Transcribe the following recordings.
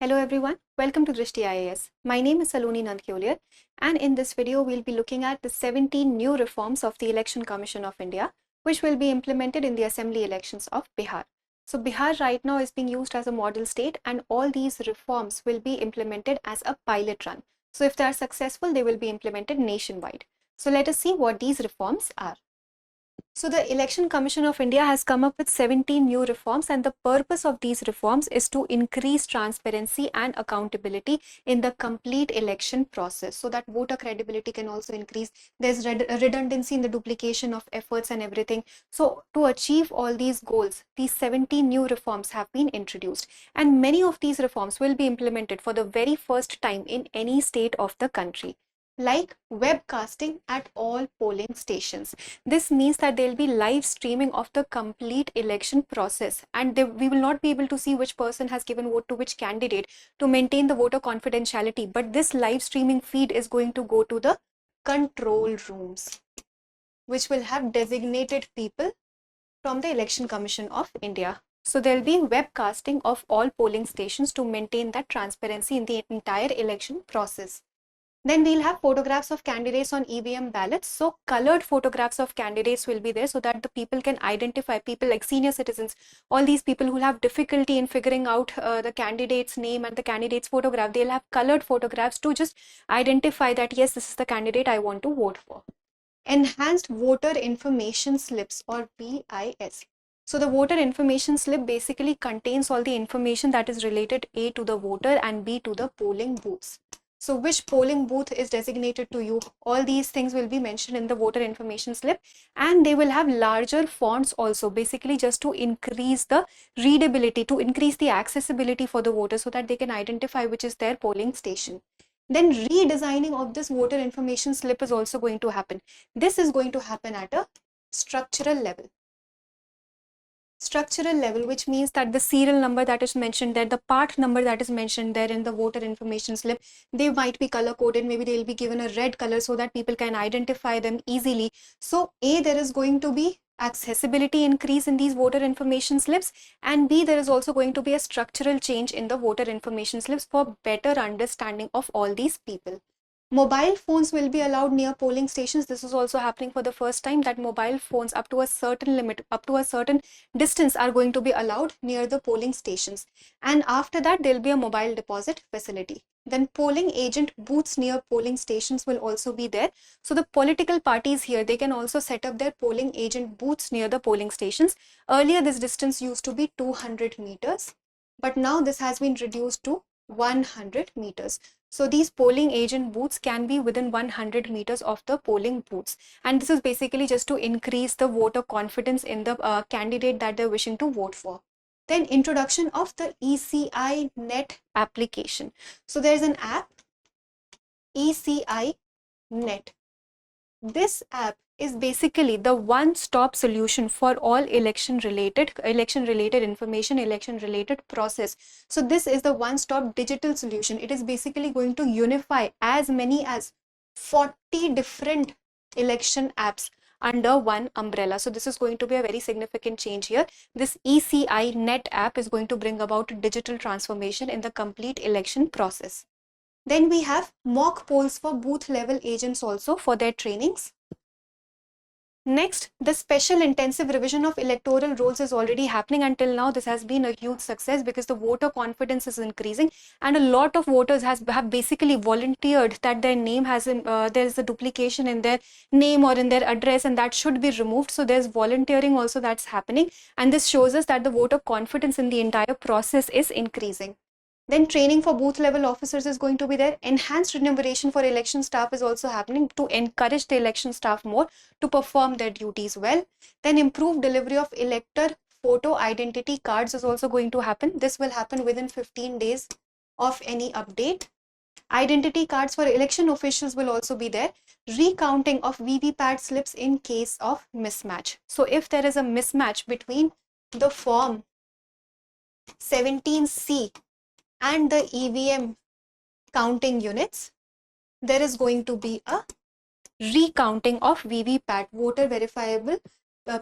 Hello everyone, welcome to Drishti IAS. My name is Saloni Nandkyoliar, and in this video we'll be looking at the 17 new reforms of the Election Commission of India which will be implemented in the assembly elections of Bihar. So Bihar right now is being used as a model state, and all these reforms will be implemented as a pilot run. So if they are successful, they will be implemented nationwide. So let us see what these reforms are. So the Election Commission of India has come up with 17 new reforms, and the purpose of these reforms is to increase transparency and accountability in the complete election process so that voter credibility can also increase. There's redundancy in the duplication of efforts and everything. So to achieve all these goals, these 17 new reforms have been introduced, and many of these reforms will be implemented for the very first time in any state of the country, like webcasting at all polling stations. This means that there will be live streaming of the complete election process, and we will not be able to see which person has given vote to which candidate to maintain the voter confidentiality. But this live streaming feed is going to go to the control rooms, which will have designated people from the Election Commission of India. So there will be webcasting of all polling stations to maintain that transparency in the entire election process. Then we'll have photographs of candidates on EVM ballots. So colored photographs of candidates will be there so that the people can identify, people like senior citizens, all these people who have difficulty in figuring out the candidate's name and the candidate's photograph. They'll have colored photographs to just identify that yes, this is the candidate I want to vote for. Enhanced voter information slips, or BIS. So the voter information slip basically contains all the information that is related A to the voter and B to the polling booths. So which polling booth is designated to you, all these things will be mentioned in the voter information slip, and they will have larger fonts also, basically just to increase the readability, to increase the accessibility for the voters so that they can identify which is their polling station. Then redesigning of this voter information slip is also going to happen. This is going to happen at a structural level. Structural level, which means that the serial number that is mentioned there, the part number that is mentioned there in the voter information slip, they might be color coded. Maybe they'll be given a red color so that people can identify them easily. So A, there is going to be accessibility increase in these voter information slips, and B, there is also going to be a structural change in the voter information slips for better understanding of all these people. Mobile phones will be allowed near polling stations. This is also happening for the first time, that mobile phones up to a certain limit, up to a certain distance, are going to be allowed near the polling stations. And after that, there will be a mobile deposit facility. Then polling agent booths near polling stations will also be there. So the political parties here, they can also set up their polling agent booths near the polling stations. Earlier, this distance used to be 200 meters, but now this has been reduced to 100 meters. So these polling agent booths can be within 100 meters of the polling booths. And this is basically just to increase the voter confidence in the candidate that they're wishing to vote for. Then introduction of the ECI Net application. So there's an app, ECI Net. This app is basically the one-stop solution for all election related information, election related process. So this is the one-stop digital solution. It is basically going to unify as many as 40 different election apps under one umbrella. So this is going to be a very significant change here. This ECI Net app is going to bring about digital transformation in the complete election process. Then we have mock polls for booth level agents also for their trainings. Next, the special intensive revision of electoral rolls is already happening. Until now, this has been a huge success because the voter confidence is increasing, and a lot of voters have basically volunteered that their name has there is a duplication in their name or in their address, and that should be removed. So there's volunteering also that's happening, and this shows us that the voter confidence in the entire process is increasing. Then training for booth level officers is going to be there. Enhanced remuneration for election staff is also happening to encourage the election staff more to perform their duties well. Then improved delivery of elector photo identity cards is also going to happen. This will happen within 15 days of any update. Identity cards for election officials will also be there. Recounting of VVPAT slips in case of mismatch. So if there is a mismatch between the form 17C and the EVM counting units, there is going to be a recounting of VVPAT, voter verifiable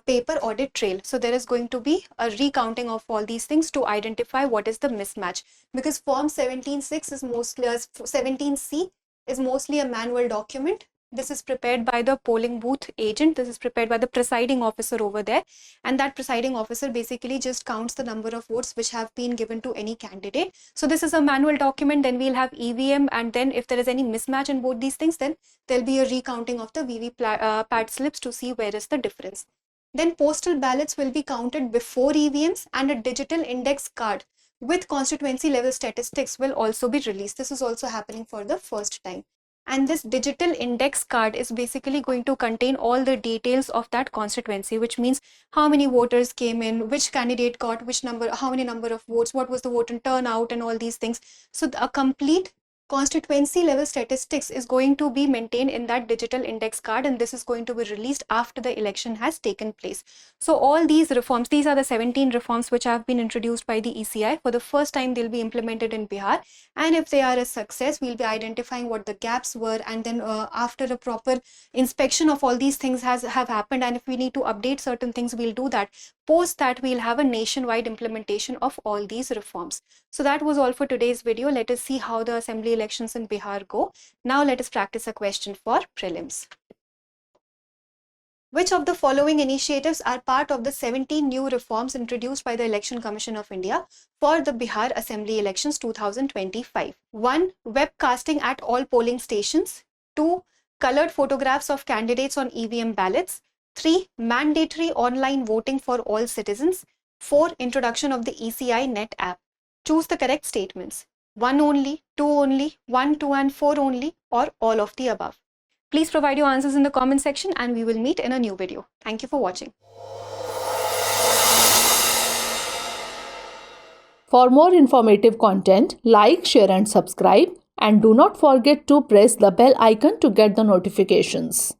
paper audit trail. So there is going to be a recounting of all these things to identify what is the mismatch, because form 17.6 is mostly 17C is mostly a manual document. This is prepared by the polling booth agent. This is prepared by the presiding officer over there, and that presiding officer basically just counts the number of votes which have been given to any candidate. So this is a manual document. Then we'll have EVM, and then if there is any mismatch in both these things, then there'll be a recounting of the VVPAT slips to see where is the difference. Then postal ballots will be counted before EVMs, and a digital index card with constituency level statistics will also be released. This is also happening for the first time. And this digital index card is basically going to contain all the details of that constituency, which means how many voters came in, which candidate got which number, how many number of votes, what was the vote and turnout, and all these things. So a complete constituency level statistics is going to be maintained in that digital index card, and this is going to be released after the election has taken place. So all these reforms, these are the 17 reforms which have been introduced by the ECI. For the first time, they'll be implemented in Bihar, and if they are a success, we'll be identifying what the gaps were, and then after a proper inspection of all these things have happened, and if we need to update certain things, we'll do that. Post that, we'll have a nationwide implementation of all these reforms. So that was all for today's video. Let us see how the assembly elections in Bihar go. Now let us practice a question for prelims. Which of the following initiatives are part of the 17 new reforms introduced by the Election Commission of India for the Bihar Assembly elections 2025? 1. Webcasting at all polling stations. 2. Colored photographs of candidates on EVM ballots. 3. Mandatory online voting for all citizens. 4. Introduction of the ECI Net app. Choose the correct statements. 1 only, 2 only, 1, 2 and 4 only, or all of the above. Please provide your answers in the comment section, and we will meet in a new video. Thank you for watching. For more informative content, like, share and subscribe, and do not forget to press the bell icon to get the notifications.